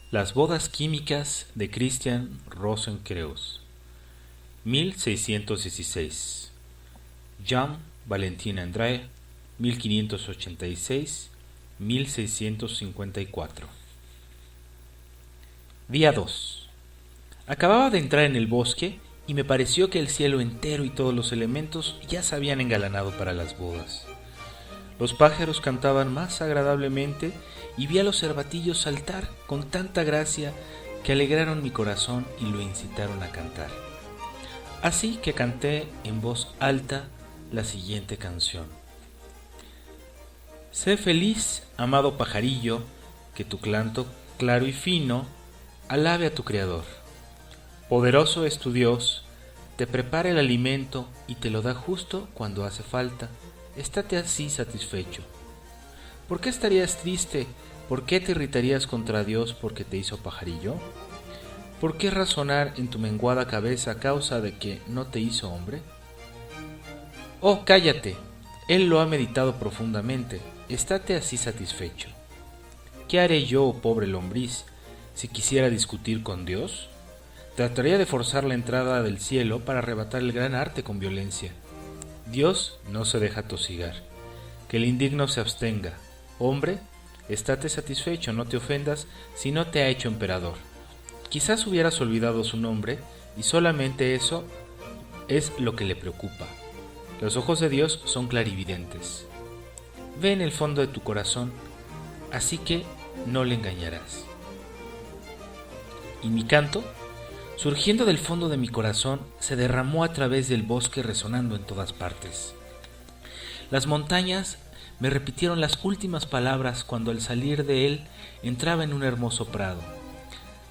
Las bodas químicas de Christian Rosenkreuz, 1616. Jean Valentin André, 1586-1654. Día 2. Acababa de entrar en el bosque y me pareció que el cielo entero y todos los elementos ya se habían engalanado para las bodas. Los pájaros cantaban más agradablemente y vi a los cervatillos saltar con tanta gracia que alegraron mi corazón y lo incitaron a cantar. Así que canté en voz alta la siguiente canción. Sé feliz, amado pajarillo, que tu canto claro y fino alabe a tu Creador. Poderoso es tu Dios, te prepara el alimento y te lo da justo cuando hace falta. Estate así satisfecho. ¿Por qué estarías triste? ¿Por qué te irritarías contra Dios porque te hizo pajarillo? ¿Por qué razonar en tu menguada cabeza a causa de que no te hizo hombre? Oh, cállate. Él lo ha meditado profundamente. Estate así satisfecho. ¿Qué haré yo, pobre lombriz, si quisiera discutir con Dios? Trataría de forzar la entrada del cielo para arrebatar el gran arte con violencia. Dios no se deja tosigar. Que el indigno se abstenga. Hombre, estate satisfecho, no te ofendas si no te ha hecho emperador. Quizás hubieras olvidado su nombre y solamente eso es lo que le preocupa. Los ojos de Dios son clarividentes. Ve en el fondo de tu corazón, así que no le engañarás. Y mi canto, surgiendo del fondo de mi corazón, se derramó a través del bosque resonando en todas partes. Las montañas me repitieron las últimas palabras cuando al salir de él entraba en un hermoso prado.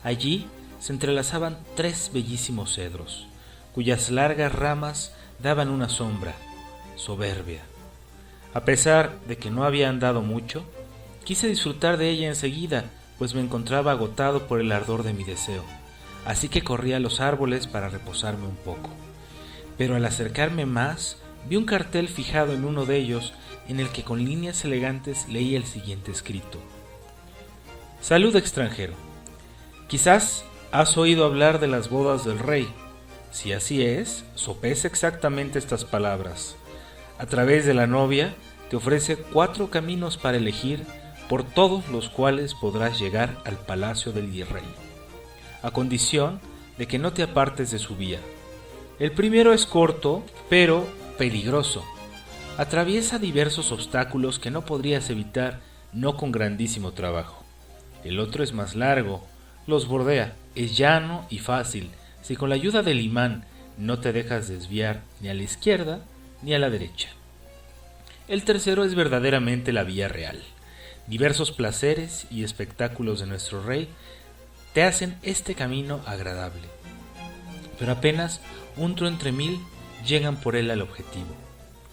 Allí se entrelazaban 3 bellísimos cedros, cuyas largas ramas daban una sombra soberbia. A pesar de que no había andado mucho, quise disfrutar de ella enseguida, pues me encontraba agotado por el ardor de mi deseo. Así que corrí a los árboles para reposarme un poco. Pero al acercarme más, vi un cartel fijado en uno de ellos en el que con líneas elegantes leía el siguiente escrito. Salud, extranjero. Quizás has oído hablar de las bodas del rey. Si así es, sopesa exactamente estas palabras. A través de la novia te ofrece 4 caminos para elegir, por todos los cuales podrás llegar al palacio del virrey, a condición de que no te apartes de su vía. El primero es corto, pero peligroso. Atraviesa diversos obstáculos que no podrías evitar, no con grandísimo trabajo. El otro es más largo, los bordea, es llano y fácil, si con la ayuda del imán no te dejas desviar ni a la izquierda ni a la derecha. El tercero es verdaderamente la vía real. Diversos placeres y espectáculos de nuestro rey te hacen este camino agradable, pero apenas uno entre 1000 llegan por él al objetivo.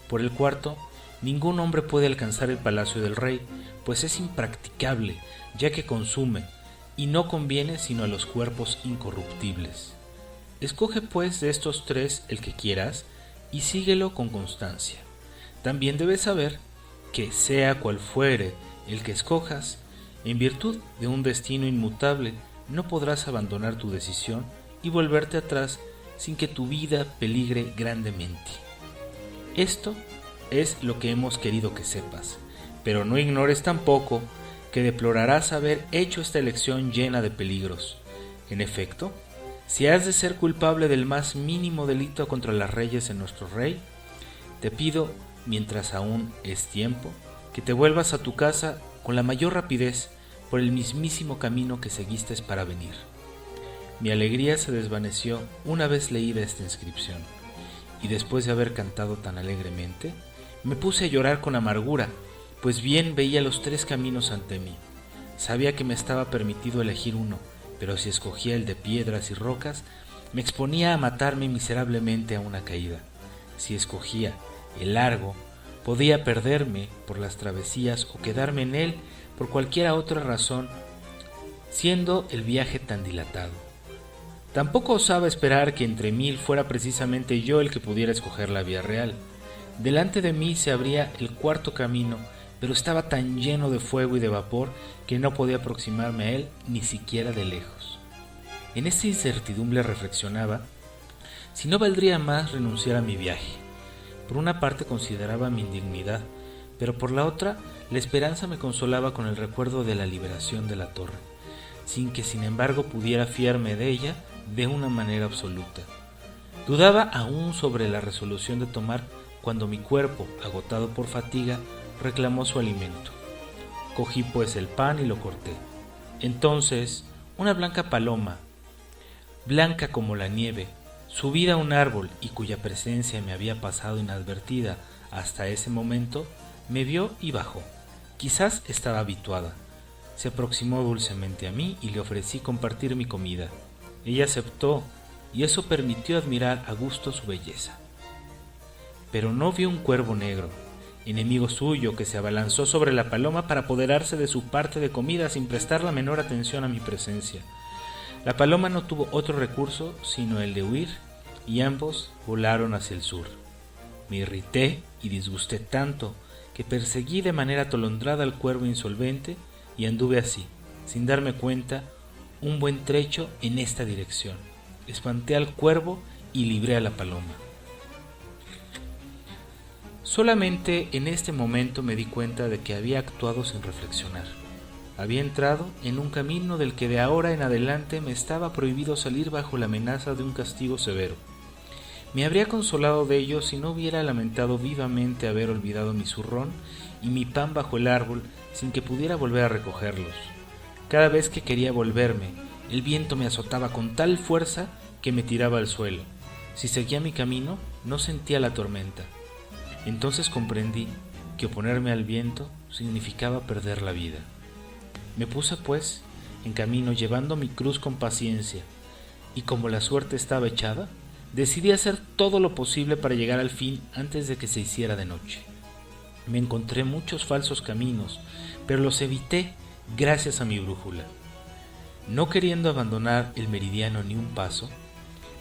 Por el cuarto, ningún hombre puede alcanzar el palacio del rey, pues es impracticable, ya que consume, y no conviene sino a los cuerpos incorruptibles. Escoge pues de estos 3 el que quieras, y síguelo con constancia. También debes saber que, sea cual fuere el que escojas, en virtud de un destino inmutable, no podrás abandonar tu decisión y volverte atrás sin que tu vida peligre grandemente. Esto es lo que hemos querido que sepas, pero no ignores tampoco que deplorarás haber hecho esta elección llena de peligros. En efecto, si has de ser culpable del más mínimo delito contra las reyes de nuestro rey, te pido, mientras aún es tiempo, que te vuelvas a tu casa con la mayor rapidez por el mismísimo camino que seguiste para venir. Mi alegría se desvaneció una vez leída esta inscripción, y después de haber cantado tan alegremente, me puse a llorar con amargura, pues bien veía los 3 caminos ante mí. Sabía que me estaba permitido elegir uno, pero si escogía el de piedras y rocas, me exponía a matarme miserablemente a una caída. Si escogía el largo, podía perderme por las travesías o quedarme en él por cualquier otra razón, siendo el viaje tan dilatado. Tampoco osaba esperar que entre 1000 fuera precisamente yo el que pudiera escoger la vía real. Delante de mí se abría el 4º camino, pero estaba tan lleno de fuego y de vapor que no podía aproximarme a él ni siquiera de lejos. En esta incertidumbre reflexionaba si no valdría más renunciar a mi viaje. Por una parte consideraba mi indignidad, pero por la otra la esperanza me consolaba con el recuerdo de la liberación de la torre, sin que sin embargo pudiera fiarme de ella de una manera absoluta. Dudaba aún sobre la resolución de tomar cuando mi cuerpo, agotado por fatiga, reclamó su alimento. Cogí pues el pan y lo corté. Entonces, una blanca paloma, blanca como la nieve, subida a un árbol y cuya presencia me había pasado inadvertida hasta ese momento, me vio y bajó. Quizás estaba habituada. Se aproximó dulcemente a mí y le ofrecí compartir mi comida. Ella aceptó, y eso permitió admirar a gusto su belleza. Pero no vio un cuervo negro, enemigo suyo, que se abalanzó sobre la paloma para apoderarse de su parte de comida sin prestar la menor atención a mi presencia. La paloma no tuvo otro recurso sino el de huir, y ambos volaron hacia el sur. Me irrité y disgusté tanto que perseguí de manera atolondrada al cuervo insolvente y anduve así, sin darme cuenta, un buen trecho en esta dirección. Espanté al cuervo y libré a la paloma. Solamente en este momento me di cuenta de que había actuado sin reflexionar. Había entrado en un camino del que de ahora en adelante me estaba prohibido salir bajo la amenaza de un castigo severo. Me habría consolado de ello si no hubiera lamentado vivamente haber olvidado mi zurrón y mi pan bajo el árbol sin que pudiera volver a recogerlos. Cada vez que quería volverme, el viento me azotaba con tal fuerza que me tiraba al suelo. Si seguía mi camino, no sentía la tormenta. Entonces comprendí que oponerme al viento significaba perder la vida. Me puse, pues, en camino llevando mi cruz con paciencia, y como la suerte estaba echada, decidí hacer todo lo posible para llegar al fin antes de que se hiciera de noche. Me encontré muchos falsos caminos, pero los evité gracias a mi brújula. No queriendo abandonar el meridiano ni un paso,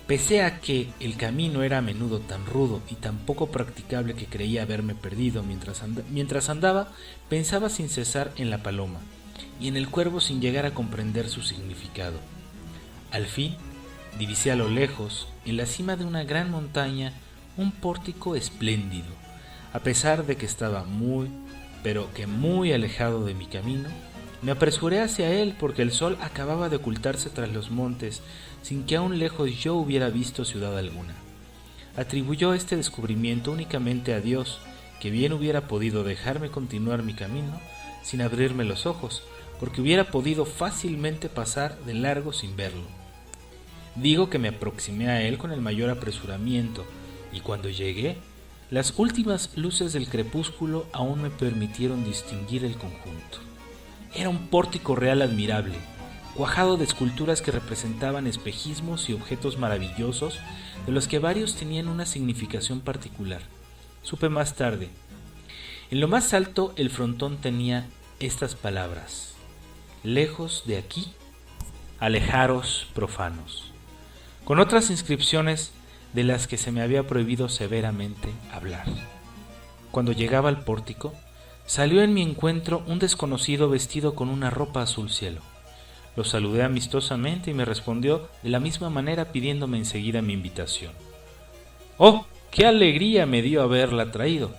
pese a que el camino era a menudo tan rudo y tan poco practicable que creía haberme perdido mientras andaba, pensaba sin cesar en la paloma y en el cuervo sin llegar a comprender su significado. Al fin, divisé a lo lejos, en la cima de una gran montaña, un pórtico espléndido. A pesar de que estaba muy alejado de mi camino, me apresuré hacia él porque el sol acababa de ocultarse tras los montes, sin que aún lejos yo hubiera visto ciudad alguna. Atribuyó este descubrimiento únicamente a Dios, que bien hubiera podido dejarme continuar mi camino sin abrirme los ojos, porque hubiera podido fácilmente pasar de largo sin verlo. Digo que me aproximé a él con el mayor apresuramiento, y cuando llegué, las últimas luces del crepúsculo aún me permitieron distinguir el conjunto. Era un pórtico real admirable, cuajado de esculturas que representaban espejismos y objetos maravillosos, de los que varios tenían una significación particular. Supe más tarde. En lo más alto el frontón tenía estas palabras: lejos de aquí, alejaros profanos, con otras inscripciones de las que se me había prohibido severamente hablar. Cuando llegaba al pórtico, salió en mi encuentro un desconocido vestido con una ropa azul cielo. Lo saludé amistosamente y me respondió de la misma manera pidiéndome enseguida mi invitación. ¡Oh, qué alegría me dio haberla traído!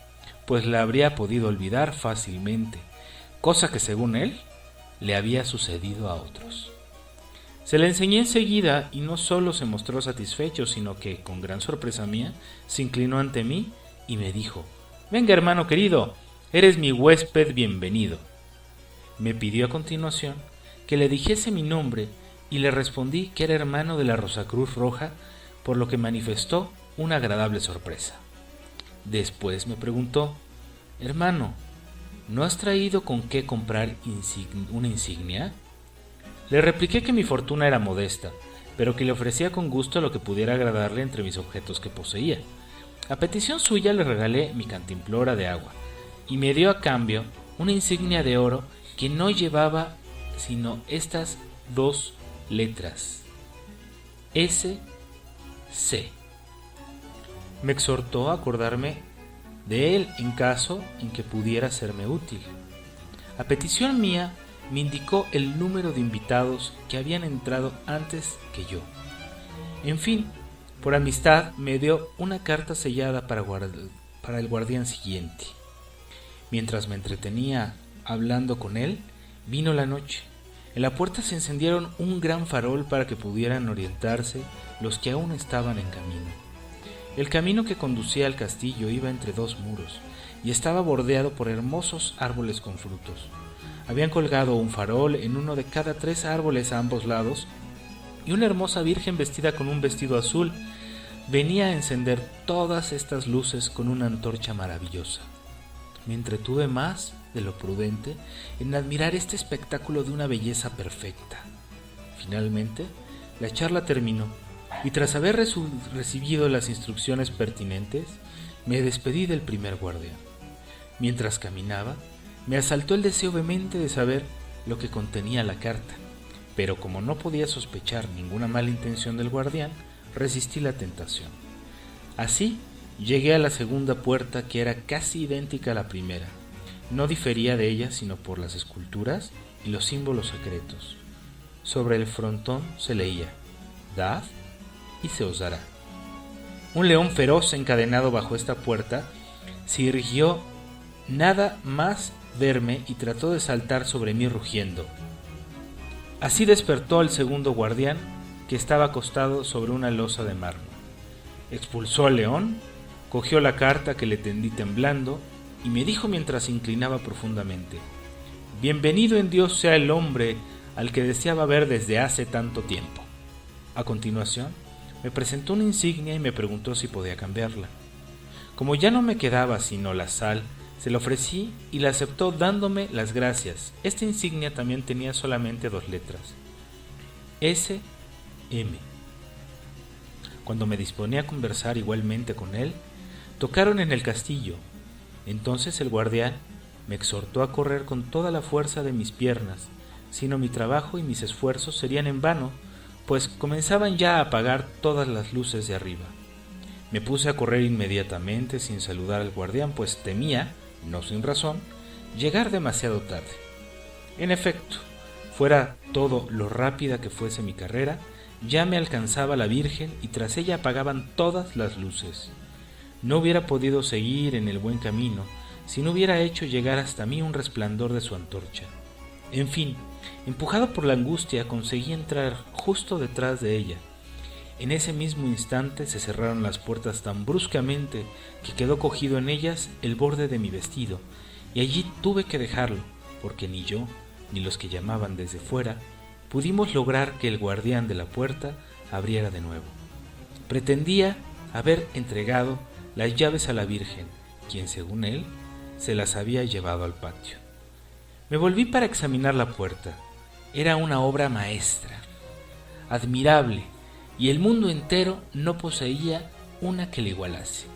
Pues la habría podido olvidar fácilmente, cosa que según él le había sucedido a otros. Se la enseñé enseguida y no solo se mostró satisfecho, sino que, con gran sorpresa mía, se inclinó ante mí y me dijo: «Venga, hermano querido, eres mi huésped bienvenido». Me pidió a continuación que le dijese mi nombre y le respondí que era hermano de la Rosacruz Roja, por lo que manifestó una agradable sorpresa. Después me preguntó: «Hermano, ¿no has traído con qué comprar una insignia?». Le repliqué que mi fortuna era modesta, pero que le ofrecía con gusto lo que pudiera agradarle entre mis objetos que poseía. A petición suya le regalé mi cantimplora de agua, y me dio a cambio una insignia de oro que no llevaba sino estas dos letras: S.C. Me exhortó a acordarme de él en caso en que pudiera serme útil. A petición mía, me indicó el número de invitados que habían entrado antes que yo. En fin, por amistad me dio una carta sellada para el guardián siguiente. Mientras me entretenía hablando con él, vino la noche. En la puerta se encendieron un gran farol para que pudieran orientarse los que aún estaban en camino. El camino que conducía al castillo iba entre dos muros y estaba bordeado por hermosos árboles con frutos. Habían colgado un farol en uno de cada 3 árboles a ambos lados, y una hermosa virgen vestida con un vestido azul venía a encender todas estas luces con una antorcha maravillosa. Me entretuve más de lo prudente en admirar este espectáculo de una belleza perfecta. Finalmente, la charla terminó, y tras haber recibido las instrucciones pertinentes, me despedí del primer guardián. Mientras caminaba, me asaltó el deseo vehemente de saber lo que contenía la carta, pero como no podía sospechar ninguna mala intención del guardián, resistí la tentación. Así, llegué a la segunda puerta, que era casi idéntica a la primera. No difería de ella sino por las esculturas y los símbolos secretos. Sobre el frontón se leía: «Dad y se os dará». Un león feroz encadenado bajo esta puerta se irguió nada más verme y trató de saltar sobre mí rugiendo. Así despertó al segundo guardián, que estaba acostado sobre una losa de mármol. Expulsó al león, cogió la carta que le tendí temblando y me dijo mientras se inclinaba profundamente: «Bienvenido en Dios sea el hombre al que deseaba ver desde hace tanto tiempo». A continuación, me presentó una insignia y me preguntó si podía cambiarla. Como ya no me quedaba sino la sal, se la ofrecí y la aceptó dándome las gracias. Esta insignia también tenía solamente 2 letras: S.M. Cuando me disponía a conversar igualmente con él, tocaron en el castillo. Entonces el guardián me exhortó a correr con toda la fuerza de mis piernas, sino mi trabajo y mis esfuerzos serían en vano, pues comenzaban ya a apagar todas las luces de arriba. Me puse a correr inmediatamente sin saludar al guardián, pues temía, no sin razón, llegar demasiado tarde. En efecto, fuera todo lo rápida que fuese mi carrera, ya me alcanzaba la Virgen y tras ella apagaban todas las luces. No hubiera podido seguir en el buen camino si no hubiera hecho llegar hasta mí un resplandor de su antorcha. En fin, empujado por la angustia, conseguí entrar justo detrás de ella. En ese mismo instante se cerraron las puertas tan bruscamente que quedó cogido en ellas el borde de mi vestido, y allí tuve que dejarlo, porque ni yo, ni los que llamaban desde fuera, pudimos lograr que el guardián de la puerta abriera de nuevo. Pretendía haber entregado las llaves a la Virgen, quien, según él, se las había llevado al patio. Me volví para examinar la puerta. Era una obra maestra, admirable, y el mundo entero no poseía una que le igualase.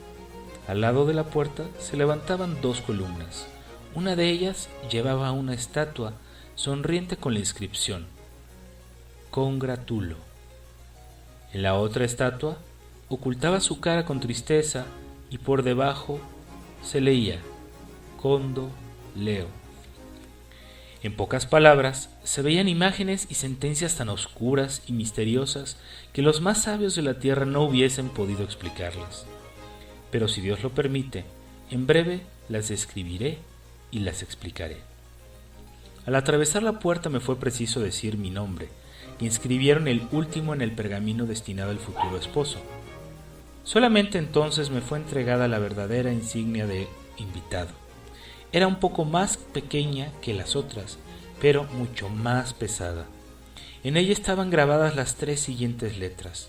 Al lado de la puerta se levantaban 2 columnas. Una de ellas llevaba una estatua sonriente con la inscripción: «Congratulo». En la otra estatua ocultaba su cara con tristeza y por debajo se leía: «Condo Leo». En pocas palabras, se veían imágenes y sentencias tan oscuras y misteriosas que los más sabios de la tierra no hubiesen podido explicarlas. Pero si Dios lo permite, en breve las describiré y las explicaré. Al atravesar la puerta me fue preciso decir mi nombre, y inscribieron el último en el pergamino destinado al futuro esposo. Solamente entonces me fue entregada la verdadera insignia de invitado. Era un poco más pequeña que las otras, pero mucho más pesada. En ella estaban grabadas las 3 siguientes letras: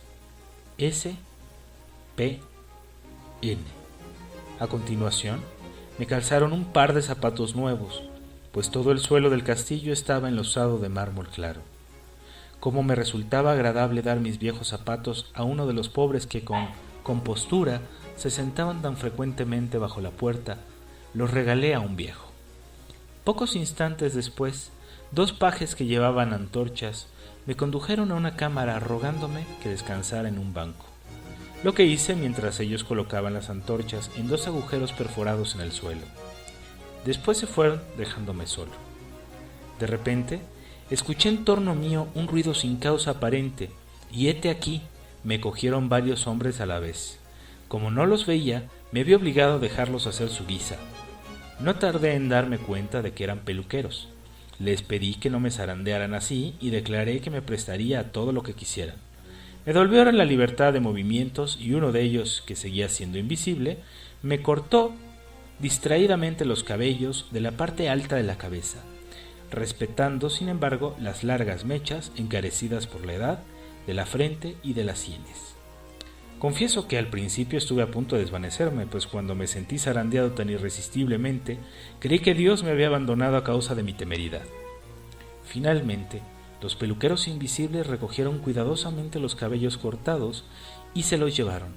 S, P, N. A continuación, me calzaron un par de zapatos nuevos, pues todo el suelo del castillo estaba enlosado de mármol claro. Cómo me resultaba agradable dar mis viejos zapatos a uno de los pobres que con compostura se sentaban tan frecuentemente bajo la puerta. Los regalé a un viejo. Pocos instantes después, 2 pajes que llevaban antorchas me condujeron a una cámara rogándome que descansara en un banco. lo que hice mientras ellos colocaban las antorchas en 2 agujeros perforados en el suelo. Después se fueron dejándome solo. De repente, escuché en torno mío un ruido sin causa aparente, y hete aquí, me cogieron varios hombres a la vez. Como no los veía, me vi obligado a dejarlos hacer su guisa. No tardé en darme cuenta de que eran peluqueros. Les pedí que no me zarandearan así y declaré que me prestaría a todo lo que quisieran. Me devolvieron la libertad de movimientos y uno de ellos, que seguía siendo invisible, me cortó distraídamente los cabellos de la parte alta de la cabeza, respetando, sin embargo, las largas mechas encarecidas por la edad de la frente y de las sienes. Confieso que al principio estuve a punto de desvanecerme, pues cuando me sentí zarandeado tan irresistiblemente, creí que Dios me había abandonado a causa de mi temeridad. Finalmente, los peluqueros invisibles recogieron cuidadosamente los cabellos cortados y se los llevaron.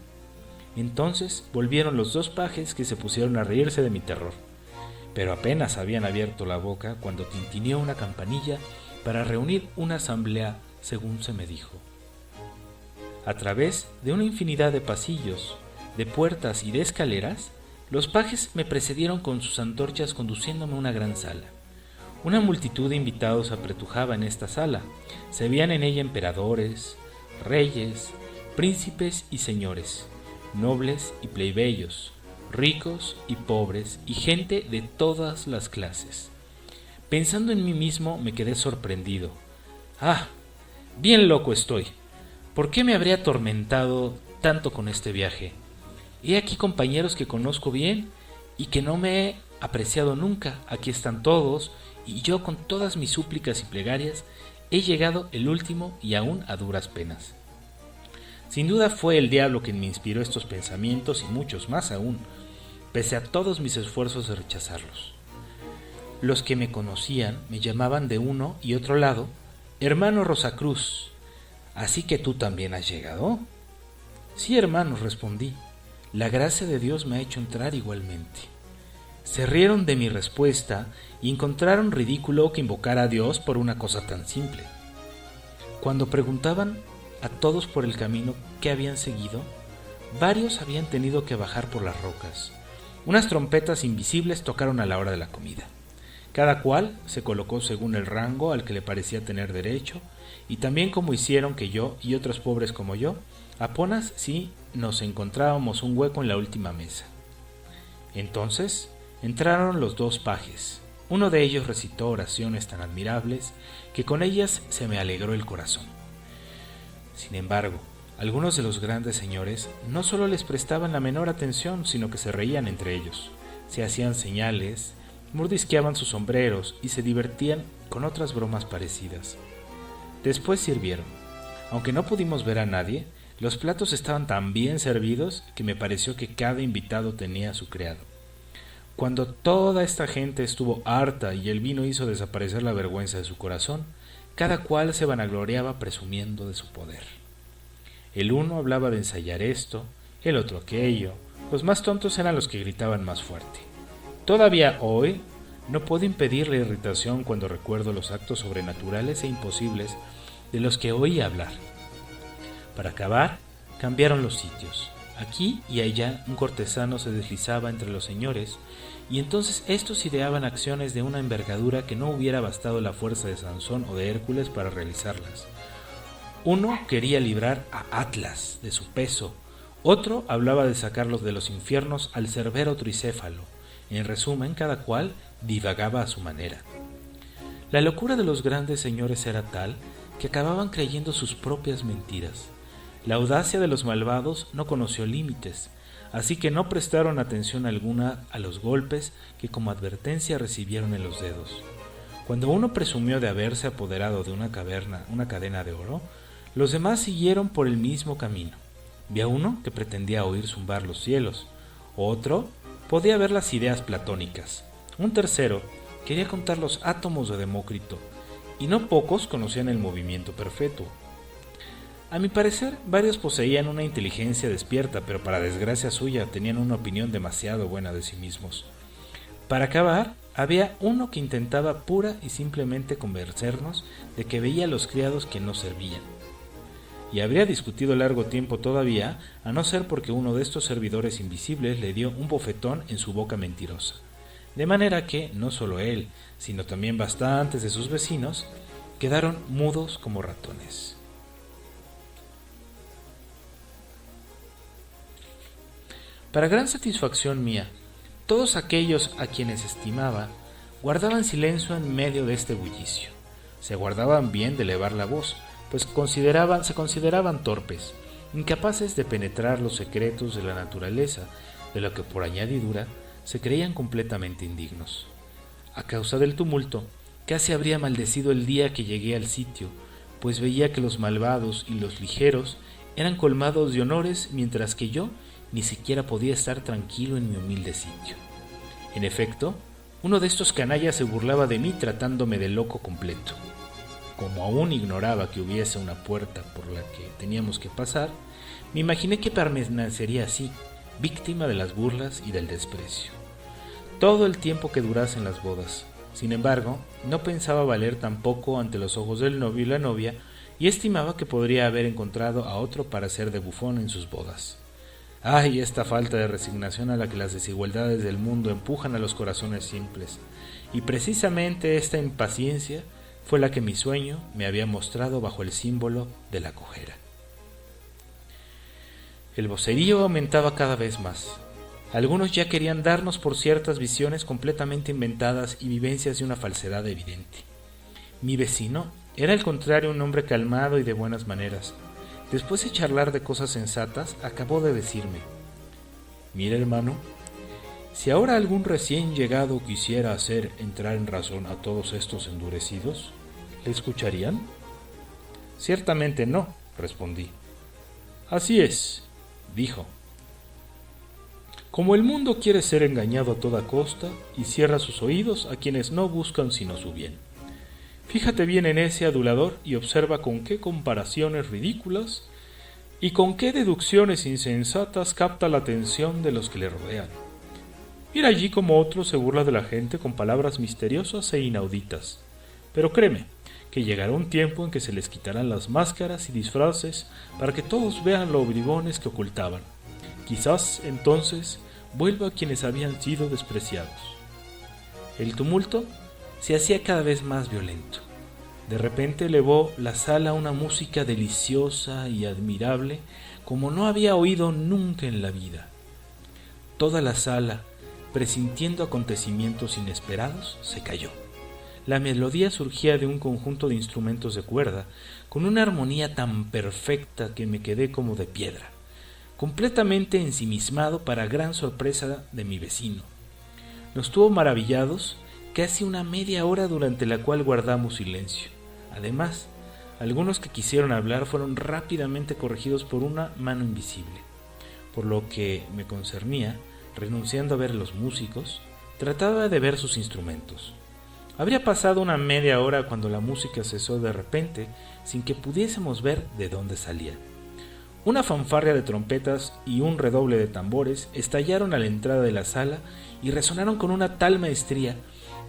Entonces volvieron los 2 pajes, que se pusieron a reírse de mi terror. Pero apenas habían abierto la boca cuando tintineó una campanilla para reunir una asamblea, según se me dijo. A través de una infinidad de pasillos, de puertas y de escaleras, los pajes me precedieron con sus antorchas conduciéndome a una gran sala. Una multitud de invitados apretujaba en esta sala. Se veían en ella emperadores, reyes, príncipes y señores, nobles y plebeyos, ricos y pobres y gente de todas las clases. Pensando en mí mismo me quedé sorprendido. ¡Ah! Bien loco estoy. ¿Por qué me habría atormentado tanto con este viaje? He aquí compañeros que conozco bien y que no me he apreciado nunca. Aquí están todos, y yo con todas mis súplicas y plegarias he llegado el último y aún a duras penas. Sin duda fue el diablo quien me inspiró estos pensamientos y muchos más aún, pese a todos mis esfuerzos de rechazarlos. Los que me conocían me llamaban de uno y otro lado, hermano Rosacruz. ¿Así que tú también has llegado? Sí, hermano, respondí. La gracia de Dios me ha hecho entrar igualmente. Se rieron de mi respuesta y encontraron ridículo que invocara a Dios por una cosa tan simple. Cuando preguntaban a todos por el camino que habían seguido, varios habían tenido que bajar por las rocas. Unas trompetas invisibles tocaron a la hora de la comida. Cada cual se colocó según el rango al que le parecía tener derecho, y también como hicieron que yo y otros pobres como yo, apenas si nos encontrábamos un hueco en la última mesa. Entonces entraron los 2 pajes. Uno de ellos recitó oraciones tan admirables que con ellas se me alegró el corazón. Sin embargo, algunos de los grandes señores no solo les prestaban la menor atención, sino que se reían entre ellos, se hacían señales, mordisqueaban sus sombreros y se divertían con otras bromas parecidas. Después sirvieron. Aunque no pudimos ver a nadie, los platos estaban tan bien servidos que me pareció que cada invitado tenía a su criado. Cuando toda esta gente estuvo harta y el vino hizo desaparecer la vergüenza de su corazón, cada cual se vanagloriaba presumiendo de su poder. El uno hablaba de ensayar esto, el otro aquello. Los más tontos eran los que gritaban más fuerte. Todavía hoy no puedo impedir la irritación cuando recuerdo los actos sobrenaturales e imposibles de los que oí hablar. Para acabar, cambiaron los sitios. Aquí y allá un cortesano se deslizaba entre los señores, y entonces estos ideaban acciones de una envergadura que no hubiera bastado la fuerza de Sansón o de Hércules para realizarlas. Uno quería librar a Atlas de su peso, otro hablaba de sacarlos de los infiernos al cerbero tricéfalo. En resumen, cada cual divagaba a su manera. La locura de los grandes señores era tal que acababan creyendo sus propias mentiras. La audacia de los malvados no conoció límites, así que no prestaron atención alguna a los golpes que como advertencia recibieron en los dedos. Cuando uno presumió de haberse apoderado de una cadena de oro, los demás siguieron por el mismo camino. Vi a uno que pretendía oír zumbar los cielos, otro podía ver las ideas platónicas, un tercero quería contar los átomos de Demócrito, y no pocos conocían el movimiento perpetuo. A mi parecer, varios poseían una inteligencia despierta, pero para desgracia suya tenían una opinión demasiado buena de sí mismos. Para acabar, había uno que intentaba pura y simplemente convencernos de que veía a los criados que no servían. y habría discutido largo tiempo todavía, a no ser porque uno de estos servidores invisibles le dio un bofetón en su boca mentirosa. De manera que, no solo él, sino también bastantes de sus vecinos, quedaron mudos como ratones. Para gran satisfacción mía, todos aquellos a quienes estimaba guardaban silencio en medio de este bullicio. Se guardaban bien de elevar la voz, pues se consideraban torpes, incapaces de penetrar los secretos de la naturaleza, de lo que por añadidura se creían completamente indignos. A causa del tumulto, casi habría maldecido el día que llegué al sitio, pues veía que los malvados y los ligeros eran colmados de honores, mientras que yo ni siquiera podía estar tranquilo en mi humilde sitio. En efecto, uno de estos canallas se burlaba de mí tratándome de loco completo. Como aún ignoraba que hubiese una puerta por la que teníamos que pasar, me imaginé que permanecería así, víctima de las burlas y del desprecio, todo el tiempo que durasen las bodas. Sin embargo, no pensaba valer tampoco ante los ojos del novio y la novia, y estimaba que podría haber encontrado a otro para ser de bufón en sus bodas. ¡Ay, esta falta de resignación a la que las desigualdades del mundo empujan a los corazones simples! Y precisamente esta impaciencia fue la que mi sueño me había mostrado bajo el símbolo de la cojera. El vocerío aumentaba cada vez más. Algunos ya querían darnos por ciertas visiones completamente inventadas y vivencias de una falsedad evidente. Mi vecino era al contrario un hombre calmado y de buenas maneras. Después de charlar de cosas sensatas, acabó de decirme: «Mira, hermano, si ahora algún recién llegado quisiera hacer entrar en razón a todos estos endurecidos, ¿le escucharían?». «Ciertamente no», respondí. «Así es», dijo. «Como el mundo quiere ser engañado a toda costa y cierra sus oídos a quienes no buscan sino su bien. Fíjate bien en ese adulador y observa con qué comparaciones ridículas y con qué deducciones insensatas capta la atención de los que le rodean. Mira allí cómo otro se burla de la gente con palabras misteriosas e inauditas. Pero créeme, que llegará un tiempo en que se les quitarán las máscaras y disfraces para que todos vean lo bribones que ocultaban. Quizás entonces vuelva a quienes habían sido despreciados». El tumulto se hacía cada vez más violento. De repente elevó la sala una música deliciosa y admirable como no había oído nunca en la vida. Toda la sala, presintiendo acontecimientos inesperados, se calló. La melodía surgía de un conjunto de instrumentos de cuerda, con una armonía tan perfecta que me quedé como de piedra, completamente ensimismado para gran sorpresa de mi vecino. Nos tuvo maravillados casi una media hora durante la cual guardamos silencio. Además, algunos que quisieron hablar fueron rápidamente corregidos por una mano invisible. Por lo que me concernía, renunciando a ver a los músicos, trataba de ver sus instrumentos. Habría pasado una media hora cuando la música cesó de repente, sin que pudiésemos ver de dónde salía. Una fanfarria de trompetas y un redoble de tambores estallaron a la entrada de la sala y resonaron con una tal maestría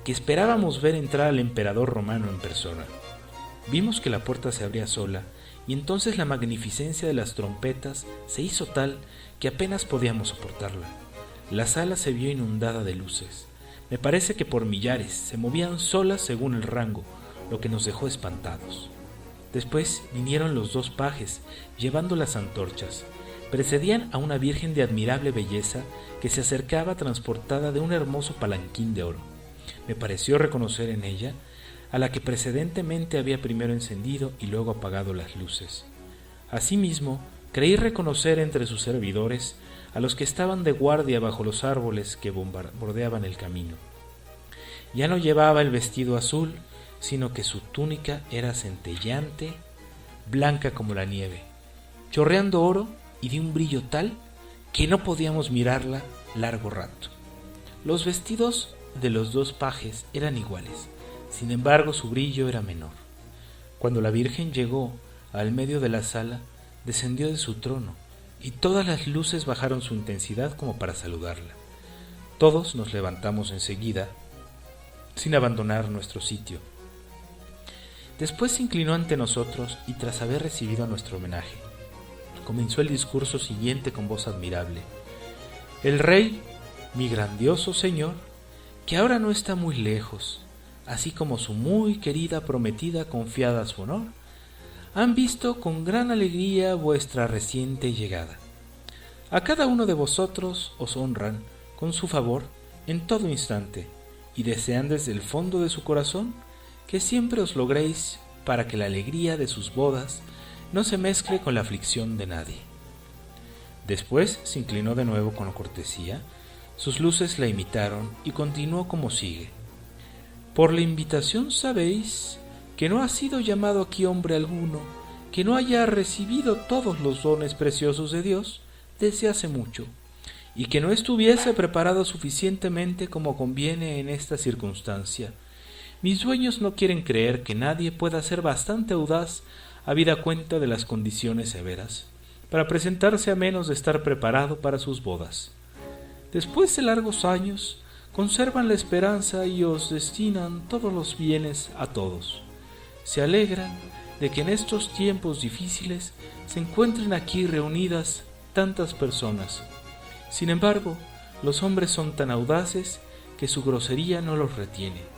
que esperábamos ver entrar al emperador romano en persona. Vimos que la puerta se abría sola, y entonces la magnificencia de las trompetas se hizo tal que apenas podíamos soportarla. La sala se vio inundada de luces. Me parece que por millares se movían solas según el rango, lo que nos dejó espantados. Después vinieron los dos pajes, llevando las antorchas. Precedían a una virgen de admirable belleza que se acercaba transportada de un hermoso palanquín de oro. Me pareció reconocer en ella a la que precedentemente había primero encendido y luego apagado las luces. Asimismo, creí reconocer entre sus servidores a los que estaban de guardia bajo los árboles que bordeaban el camino. Ya no llevaba el vestido azul, sino que su túnica era centelleante, blanca como la nieve, chorreando oro y de un brillo tal que no podíamos mirarla largo rato. Los vestidos de los dos pajes eran iguales, sin embargo su brillo era menor. Cuando la Virgen llegó al medio de la sala, descendió de su trono, y todas las luces bajaron su intensidad como para saludarla. Todos nos levantamos enseguida, sin abandonar nuestro sitio. Después se inclinó ante nosotros y tras haber recibido nuestro homenaje, comenzó el discurso siguiente con voz admirable. El rey, mi grandioso señor, que ahora no está muy lejos, así como su muy querida prometida confiada a su honor, han visto con gran alegría vuestra reciente llegada. A cada uno de vosotros os honran con su favor en todo instante, y desean desde el fondo de su corazón que siempre os logréis para que la alegría de sus bodas no se mezcle con la aflicción de nadie. Después se inclinó de nuevo con cortesía, sus luces la imitaron y continuó como sigue. Por la invitación sabéis que no ha sido llamado aquí hombre alguno que no haya recibido todos los dones preciosos de Dios desde hace mucho, y que no estuviese preparado suficientemente como conviene en esta circunstancia. Mis dueños no quieren creer que nadie pueda ser bastante audaz, habida cuenta de las condiciones severas, para presentarse a menos de estar preparado para sus bodas. Después de largos años, conservan la esperanza y os destinan todos los bienes a todos. Se alegran de que en estos tiempos difíciles se encuentren aquí reunidas tantas personas. Sin embargo, los hombres son tan audaces que su grosería no los retiene.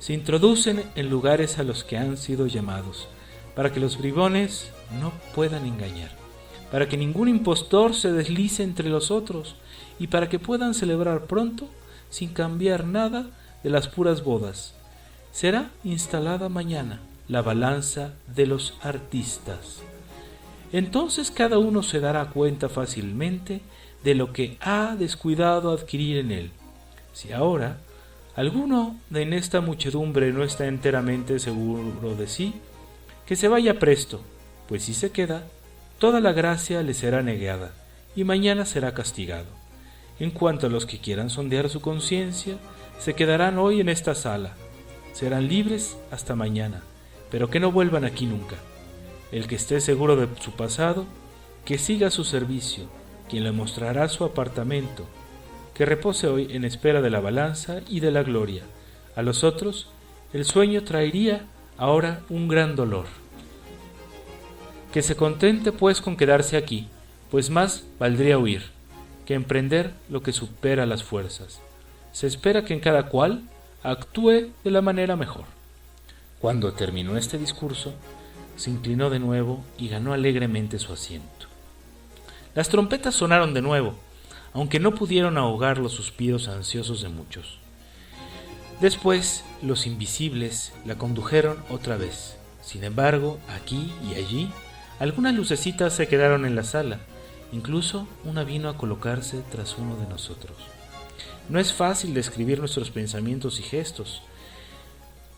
Se introducen en lugares a los que han sido llamados, para que los bribones no puedan engañar, para que ningún impostor se deslice entre los otros y para que puedan celebrar pronto, sin cambiar nada, de las puras bodas. Será instalada mañana la balanza de los artistas. Entonces cada uno se dará cuenta fácilmente de lo que ha descuidado adquirir en él. Si ahora alguno en esta muchedumbre no está enteramente seguro de sí, que se vaya presto, pues si se queda, toda la gracia le será negada y mañana será castigado. En cuanto a los que quieran sondear su conciencia, se quedarán hoy en esta sala, serán libres hasta mañana, pero que no vuelvan aquí nunca. El que esté seguro de su pasado, que siga su servicio, quien le mostrará su apartamento, que repose hoy en espera de la balanza y de la gloria. A los otros, el sueño traería ahora un gran dolor. Que se contente pues con quedarse aquí, pues más valdría huir, que emprender lo que supera las fuerzas. Se espera que en cada cual actúe de la manera mejor. Cuando terminó este discurso, se inclinó de nuevo y ganó alegremente su asiento. Las trompetas sonaron de nuevo, aunque no pudieron ahogar los suspiros ansiosos de muchos. Después, los invisibles la condujeron otra vez. Sin embargo, aquí y allí, algunas lucecitas se quedaron en la sala. Incluso una vino a colocarse tras uno de nosotros. No es fácil describir nuestros pensamientos y gestos,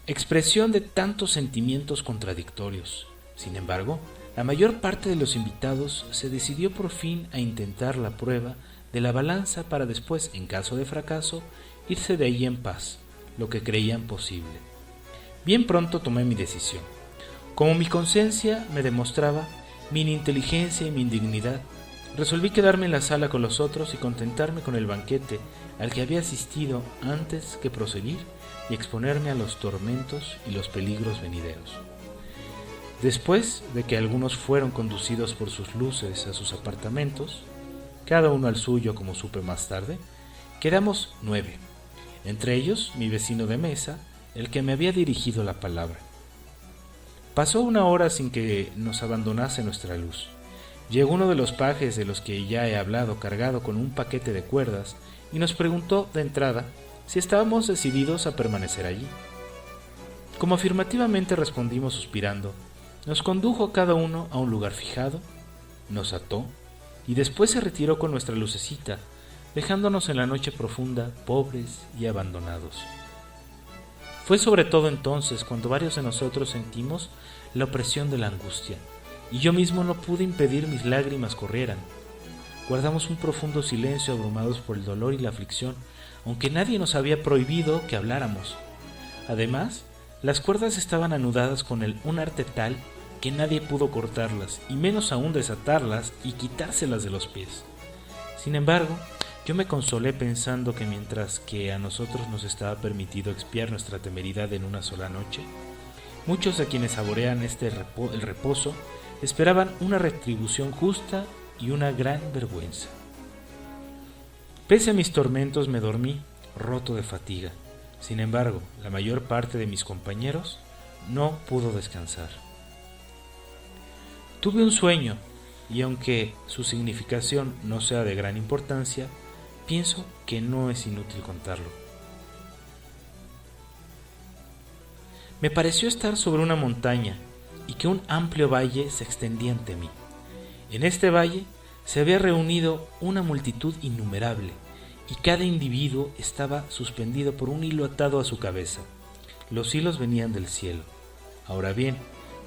expresión de tantos sentimientos contradictorios. Sin embargo, la mayor parte de los invitados se decidió por fin a intentar la prueba de la balanza para después, en caso de fracaso, irse de allí en paz, lo que creían posible. Bien pronto tomé mi decisión. Como mi conciencia me demostraba mi inteligencia y mi indignidad, resolví quedarme en la sala con los otros y contentarme con el banquete al que había asistido antes que proseguir y exponerme a los tormentos y los peligros venideros. Después de que algunos fueron conducidos por sus luces a sus apartamentos, cada uno al suyo como supe más tarde, quedamos 9, entre ellos mi vecino de mesa, el que me había dirigido la palabra. Pasó una hora sin que nos abandonase nuestra luz. Llegó uno de los pajes de los que ya he hablado cargado con un paquete de cuerdas y nos preguntó de entrada si estábamos decididos a permanecer allí. Como afirmativamente respondimos suspirando, nos condujo cada uno a un lugar fijado, nos ató y después se retiró con nuestra lucecita, dejándonos en la noche profunda, pobres y abandonados. Fue sobre todo entonces cuando varios de nosotros sentimos la opresión de la angustia, y yo mismo no pude impedir mis lágrimas corrieran. Guardamos un profundo silencio abrumados por el dolor y la aflicción, aunque nadie nos había prohibido que habláramos. Además, las cuerdas estaban anudadas con un arte tal que nadie pudo cortarlas, y menos aún desatarlas y quitárselas de los pies. Sin embargo, yo me consolé pensando que mientras que a nosotros nos estaba permitido expiar nuestra temeridad en una sola noche, Muchos de quienes saborean el reposo esperaban una retribución justa y una gran vergüenza. Pese a mis tormentos me dormí, roto de fatiga. Sin embargo, la mayor parte de mis compañeros no pudo descansar. Tuve un sueño, y aunque su significación no sea de gran importancia, pienso que no es inútil contarlo. Me pareció estar sobre una montaña y que un amplio valle se extendía ante mí. En este valle se había reunido una multitud innumerable, y cada individuo estaba suspendido por un hilo atado a su cabeza. Los hilos venían del cielo. Ahora bien,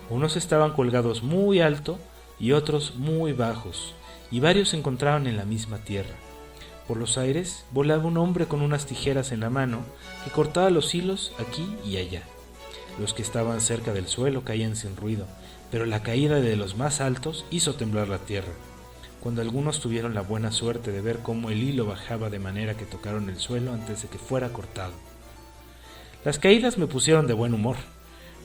unos estaban colgados muy alto y otros muy bajos, y varios se encontraban en la misma tierra. Por los aires volaba un hombre con unas tijeras en la mano que cortaba los hilos aquí y allá. Los que estaban cerca del suelo caían sin ruido, pero la caída de los más altos hizo temblar la tierra. Cuando algunos tuvieron la buena suerte de ver cómo el hilo bajaba de manera que tocaron el suelo antes de que fuera cortado. Las caídas me pusieron de buen humor.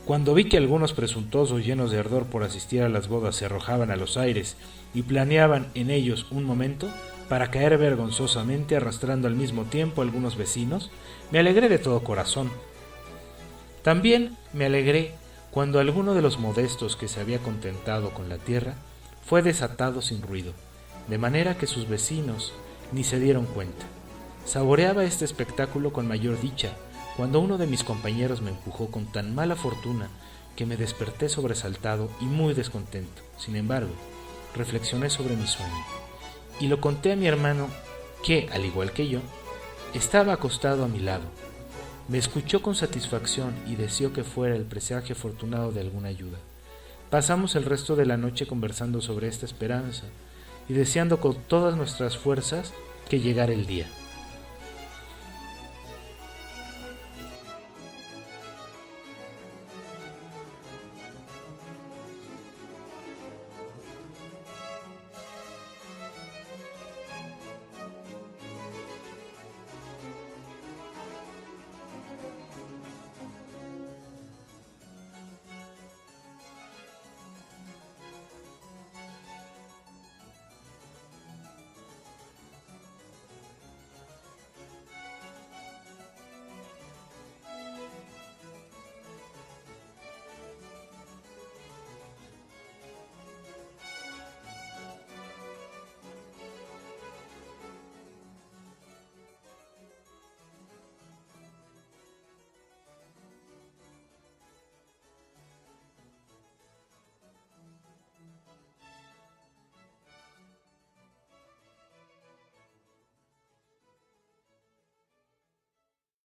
Cuando vi que algunos presuntuosos llenos de ardor por asistir a las bodas se arrojaban a los aires y planeaban en ellos un momento para caer vergonzosamente arrastrando al mismo tiempo a algunos vecinos, me alegré de todo corazón. También me alegré cuando alguno de los modestos que se había contentado con la tierra fue desatado sin ruido, de manera que sus vecinos ni se dieron cuenta. Saboreaba este espectáculo con mayor dicha cuando uno de mis compañeros me empujó con tan mala fortuna que me desperté sobresaltado y muy descontento. Sin embargo, reflexioné sobre mi sueño y lo conté a mi hermano que, al igual que yo, estaba acostado a mi lado. Me escuchó con satisfacción y deseó que fuera el presagio afortunado de alguna ayuda. Pasamos el resto de la noche conversando sobre esta esperanza y deseando con todas nuestras fuerzas que llegara el día.